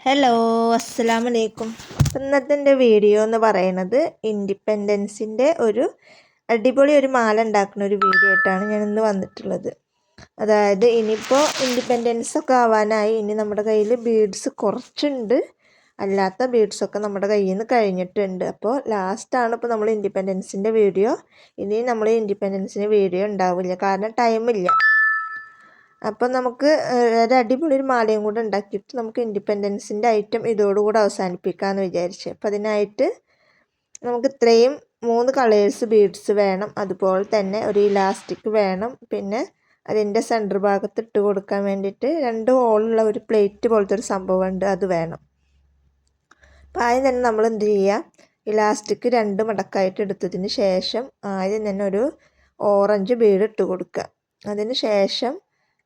Hello, അസ്സലാമു അലൈക്കും. ഇന്നത്തെ എൻ്റെ വീഡിയോ എന്ന് പറയുന്നത് ഇൻഡിപെൻഡൻസിൻ്റെ ഒരു അടിപൊളി ഒരു മാല ഉണ്ടാക്കുന്ന ഒരു വീഡിയോ ആയിട്ടാണ് ഞാൻ ഇന്ന് വന്നിട്ടുള്ളത്. അതായത് ഇനിയിപ്പോൾ ഇൻഡിപെൻഡൻസ് ഒക്കെ ആവാനായി. ഇനി നമ്മുടെ കയ്യിൽ ബീഡ്സ് കുറച്ചുണ്ട്, അല്ലാത്ത ബീഡ്സൊക്കെ നമ്മുടെ കയ്യിൽ നിന്ന് കഴിഞ്ഞിട്ടുണ്ട്. അപ്പോൾ ലാസ്റ്റാണ് ഇപ്പോൾ നമ്മൾ ഇൻഡിപെൻഡൻസിൻ്റെ വീഡിയോ. ഇനി നമ്മൾ ഇൻഡിപെൻഡൻസിൻ്റെ വീഡിയോ ഉണ്ടാവില്ല, കാരണം ടൈമില്ല. അപ്പം നമുക്ക് ഒരു അടിപൊളി ഒരു മാലയും കൂടെ ഉണ്ടാക്കിയിട്ട് നമുക്ക് ഇൻഡിപെൻഡൻസിൻ്റെ ഐറ്റം ഇതോടുകൂടെ അവസാനിപ്പിക്കാമെന്ന് വിചാരിച്ചു. അപ്പം അതിനായിട്ട് നമുക്ക് ഇത്രയും 3 കളേഴ്സ് ബീഡ്സ് വേണം, അതുപോലെ തന്നെ ഒരു ഇലാസ്റ്റിക് വേണം, പിന്നെ അതിൻ്റെ സെൻറ്റർ ഭാഗത്ത് ഇട്ട് കൊടുക്കാൻ വേണ്ടിയിട്ട് 2 ഹോളുള്ള ഒരു പ്ലേറ്റ് പോലത്തെ ഒരു സംഭവമുണ്ട്, അത് വേണം. അപ്പം ആദ്യം തന്നെ നമ്മൾ എന്ത് ചെയ്യുക, ഇലാസ്റ്റിക് 2 മടക്കായിട്ട് എടുത്തതിന് ശേഷം ആദ്യം തന്നെ ഒരു ഓറഞ്ച് ബീഡ് ഇട്ട് കൊടുക്കുക. അതിന് ശേഷം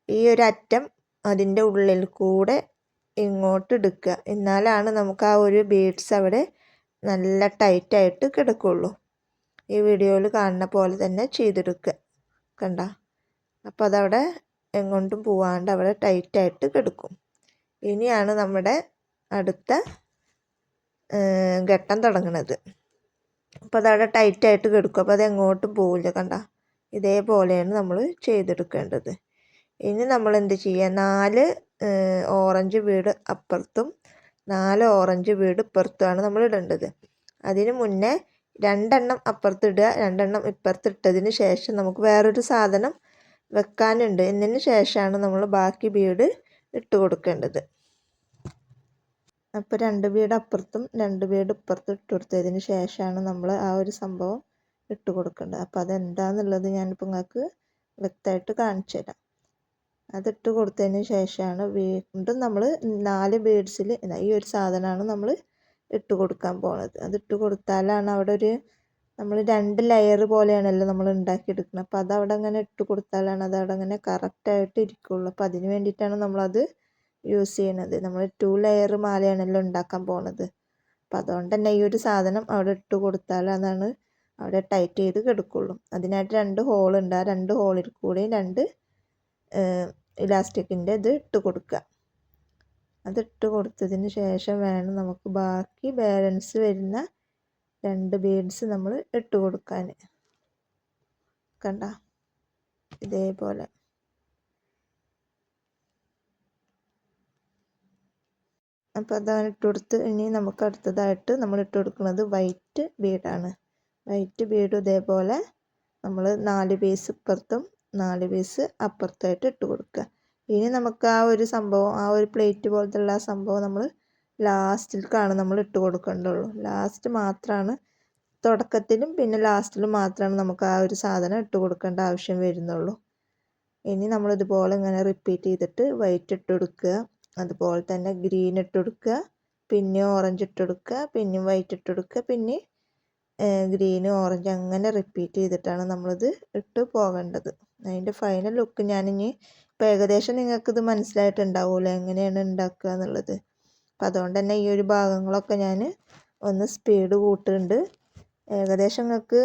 ഈ ഒരു അറ്റം അതിൻ്റെ ഉള്ളിൽ കൂടെ ഇങ്ങോട്ട് എടുക്കുക. എന്നാലാണ് നമുക്ക് ആ ഒരു ബീഡ്സ് അവിടെ നല്ല ടൈറ്റായിട്ട് കിടക്കുള്ളൂ. ഈ വീഡിയോയിൽ കാണുന്ന പോലെ തന്നെ ചെയ്തെടുക്കുക. കണ്ട, അപ്പോൾ അതവിടെ എങ്ങോട്ടും പോവാണ്ട് അവിടെ ടൈറ്റായിട്ട് കിടക്കും. ഇനിയാണ് നമ്മുടെ അടുത്ത ഘട്ടം തുടങ്ങുന്നത്. അപ്പോൾ അതവിടെ ടൈറ്റായിട്ട് കിടക്കും, അപ്പോൾ അത് എങ്ങോട്ടും പോവില്ല. കണ്ട, ഇതേപോലെയാണ് നമ്മൾ ചെയ്തെടുക്കേണ്ടത്. ഇനി നമ്മൾ എന്ത് ചെയ്യുക, 4 ഓറഞ്ച് ബീഡ് അപ്പുറത്തും 4 ഓറഞ്ച് ബീഡ് ഇപ്പുറത്തുമാണ് നമ്മൾ ഇടേണ്ടത്. അതിന് മുന്നേ 2 എണ്ണം അപ്പുറത്ത് ഇടുക, 2 എണ്ണം ഇപ്പുറത്ത് ഇട്ടതിന് ശേഷം നമുക്ക് വേറൊരു സാധനം വെക്കാനുണ്ട്. എന്നതിന് ശേഷമാണ് നമ്മൾ ബാക്കി ബീഡ് ഇട്ട് കൊടുക്കേണ്ടത്. അപ്പോൾ 2 ബീഡ് അപ്പുറത്തും 2 ബീഡ് ഇപ്പുറത്തും ഇട്ട് കൊടുത്തതിന് ശേഷമാണ് നമ്മൾ ആ ഒരു സംഭവം ഇട്ട് കൊടുക്കേണ്ടത്. അപ്പോൾ അതെന്താണെന്നുള്ളത് ഞാനിപ്പോൾ നിങ്ങൾക്ക് വ്യക്തമായിട്ട് കാണിച്ചു തരാം. അതിട്ട് കൊടുത്തതിന് ശേഷമാണ് വീണ്ടും നമ്മൾ 4 ബീഡ്സിൽ ഈ ഒരു സാധനമാണ് നമ്മൾ ഇട്ട് കൊടുക്കാൻ പോകുന്നത്. അതിട്ട് കൊടുത്താലാണ് അവിടെ ഒരു നമ്മൾ 2 ലെയർ പോലെയാണല്ലോ നമ്മൾ ഉണ്ടാക്കിയെടുക്കുന്നത്. അപ്പോൾ അതവിടെ അങ്ങനെ ഇട്ട് കൊടുത്താലാണ് അതവിടെ അങ്ങനെ കറക്റ്റായിട്ട് ഇരിക്കുള്ളൂ. അപ്പോൾ അതിന് വേണ്ടിയിട്ടാണ് നമ്മളത് യൂസ് ചെയ്യണത്. നമ്മൾ 2 ലെയർ മാലയാണല്ലോ ഉണ്ടാക്കാൻ പോകുന്നത്. അപ്പോൾ അതുകൊണ്ട് തന്നെ ഈ ഒരു സാധനം അവിടെ ഇട്ട് കൊടുത്താൽ അതാണ് അവിടെ ടൈറ്റ് ചെയ്ത് കിടക്കുള്ളൂ. അതിനായിട്ട് 2 ഹോളുണ്ട്. ആ 2 ഹോളിൽ കൂടെയും 2 ഇലാസ്റ്റിക്കിൻ്റെ ഇത് ഇട്ട് കൊടുക്കുക. അതിട്ട് കൊടുത്തതിന് ശേഷം വേണം നമുക്ക് ബാക്കി ബാലൻസ് വരുന്ന 2 ബീഡ്സ് നമ്മൾ ഇട്ട് കൊടുക്കാൻ. കണ്ട, ഇതേപോലെ. അപ്പോൾ അതാണ് ഇട്ട് കൊടുത്ത്. ഇനി നമുക്ക് അടുത്തതായിട്ട് നമ്മൾ ഇട്ട് കൊടുക്കുന്നത് വൈറ്റ് ബീഡാണ്. വൈറ്റ് ബീഡ് ഇതേപോലെ നമ്മൾ 4 പീസ് ഇപ്പുറത്തും 4 പീസ് അപ്പുറത്തായിട്ട് ഇട്ട് കൊടുക്കുക. ഇനി നമുക്ക് ആ ഒരു സംഭവം, ആ ഒരു പ്ലേറ്റ് പോലത്തെ ഉള്ള ആ സംഭവം നമ്മൾ ലാസ്റ്റിലേക്കാണ് നമ്മൾ ഇട്ട് കൊടുക്കേണ്ടുള്ളൂ. ലാസ്റ്റ് മാത്രമാണ്, തുടക്കത്തിലും പിന്നെ ലാസ്റ്റിലും മാത്രമാണ് നമുക്ക് ആ ഒരു സാധനം ഇട്ട് കൊടുക്കേണ്ട ആവശ്യം വരുന്നുള്ളൂ. ഇനി നമ്മളിതുപോലെ ഇങ്ങനെ റിപ്പീറ്റ് ചെയ്തിട്ട് വൈറ്റ് ഇട്ട് കൊടുക്കുക, അതുപോലെ തന്നെ ഗ്രീൻ ഇട്ട് കൊടുക്കുക, പിന്നെ ഓറഞ്ച് ഇട്ട് കൊടുക്കുക, പിന്നെ വൈറ്റ് ഇട്ട് കൊടുക്കുക, പിന്നെ ഗ്രീന് ഓറഞ്ച്, അങ്ങനെ റിപ്പീറ്റ് ചെയ്തിട്ടാണ് നമ്മളിത് ഇട്ട് പോകേണ്ടത്. അതിൻ്റെ ഫൈനൽ ലുക്ക് ഞാനിനി ഇപ്പോൾ ഏകദേശം നിങ്ങൾക്കിത് മനസ്സിലായിട്ടുണ്ടാവുമല്ലോ എങ്ങനെയാണ് ഉണ്ടാക്കുക എന്നുള്ളത്. അപ്പം അതുകൊണ്ട് തന്നെ ഈ ഒരു ഭാഗങ്ങളൊക്കെ ഞാൻ ഒന്ന് സ്പീഡ് കൂട്ടുന്നുണ്ട്. ഏകദേശം നിങ്ങൾക്ക്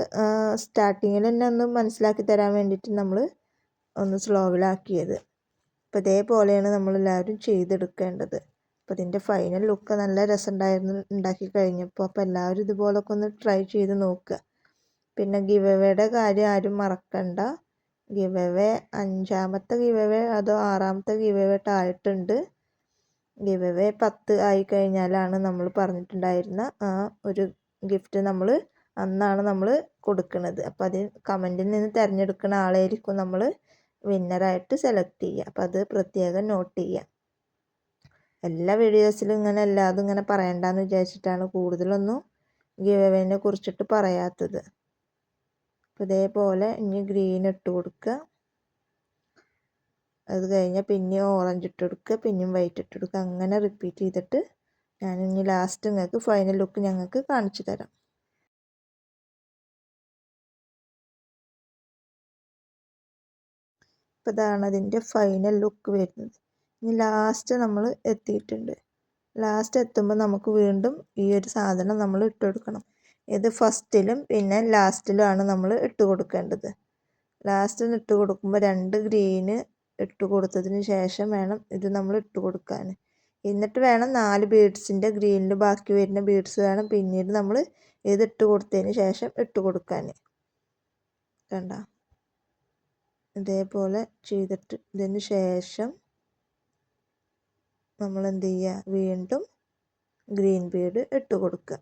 സ്റ്റാർട്ടിങ്ങിൽ തന്നെ ഒന്ന് മനസ്സിലാക്കി തരാൻ വേണ്ടിയിട്ട് നമ്മൾ ഒന്ന് സ്ലോവിലാക്കിയത്. അപ്പോൾ ഇതേപോലെയാണ് നമ്മളെല്ലാവരും ചെയ്തെടുക്കേണ്ടത്. അപ്പോൾ ഇതിൻ്റെ ഫൈനൽ ലുക്ക് നല്ല രസമുണ്ടായിരുന്നു ഉണ്ടാക്കി കഴിഞ്ഞപ്പോൾ. അപ്പോൾ എല്ലാവരും ഇതുപോലൊക്കെ ഒന്ന് ട്രൈ ചെയ്ത് നോക്കുക. പിന്നെ ഗിവ് എവേയുടെ കാര്യം ആരും മറക്കണ്ട. ഗിവ് എവേ 5ാമത്തെ ഗിവ് എവേ അതോ 6ാമത്തെ ഗിവ് എവേ ആയിട്ടുണ്ട്. ഗിവ് എവേ 10 ആയി കഴിഞ്ഞാലാണ് നമ്മൾ പറഞ്ഞിട്ടുണ്ടായിരുന്ന ആ ഒരു ഗിഫ്റ്റ് നമ്മൾ അന്നാണ് നമ്മൾ കൊടുക്കുന്നത്. അപ്പോൾ അത് കമൻറ്റിൽ നിന്ന് തിരഞ്ഞെടുക്കുന്ന ആളായിരിക്കും നമ്മൾ വിന്നറായിട്ട് സെലക്ട് ചെയ്യുക. അപ്പോൾ അത് പ്രത്യേകം നോട്ട് ചെയ്യുക. എല്ലാ വീഡിയോസിലും ഇങ്ങനെ എല്ലാതും ഇങ്ങനെ പറയണ്ടെന്ന് വിചാരിച്ചിട്ടാണ് കൂടുതലൊന്നും ഗിവ് എവേനെ കുറിച്ചിട്ട് പറയാത്തത്. അപ്പോൾ ഇതേപോലെ ഇനി ഗ്രീൻ ഇട്ട് കൊടുക്കുക, അത് കഴിഞ്ഞാൽ പിന്നെ ഓറഞ്ച് ഇട്ട് കൊടുക്കുക, പിന്നെയും വൈറ്റ് ഇട്ട് കൊടുക്കുക, അങ്ങനെ റിപ്പീറ്റ് ചെയ്തിട്ട് ഞാൻ ഇനി ലാസ്റ്റ് നിങ്ങൾക്ക് ഫൈനൽ ലുക്ക് ഞങ്ങൾക്ക് കാണിച്ചു തരാം. അപ്പോൾ ഇതാണ് അതിൻ്റെ ഫൈനൽ ലുക്ക് വരുന്നത്. ഇനി ലാസ്റ്റ് നമ്മൾ എത്തിയിട്ടുണ്ട്. ലാസ്റ്റ് എത്തുമ്പോൾ നമുക്ക് വീണ്ടും ഈ ഒരു സാധനം നമ്മൾ ഇട്ട് കൊടുക്കണം. ഇത് ഫസ്റ്റിലും പിന്നെ ലാസ്റ്റിലുമാണ് നമ്മൾ ഇട്ട് കൊടുക്കേണ്ടത്. ലാസ്റ്റിൽ ഇട്ട് കൊടുക്കുമ്പോൾ 2 ഗ്രീന് ഇട്ട് കൊടുത്തതിന് ശേഷം വേണം ഇത് നമ്മൾ ഇട്ട് കൊടുക്കാൻ. എന്നിട്ട് വേണം 4 ബീഡ്സിൻ്റെ ഗ്രീനിൽ ബാക്കി വരുന്ന ബീഡ്സ് വേണം പിന്നീട് നമ്മൾ ഇതിട്ട് കൊടുത്തതിന് ശേഷം ഇട്ട് കൊടുക്കാൻ. കണ്ട ഇതേപോലെ ചെയ്തിട്ട് ഇതിന് ശേഷം നമ്മൾ എന്ത് ചെയ്യുക, വീണ്ടും ഗ്രീൻ ബീഡ് ഇട്ട് കൊടുക്കുക.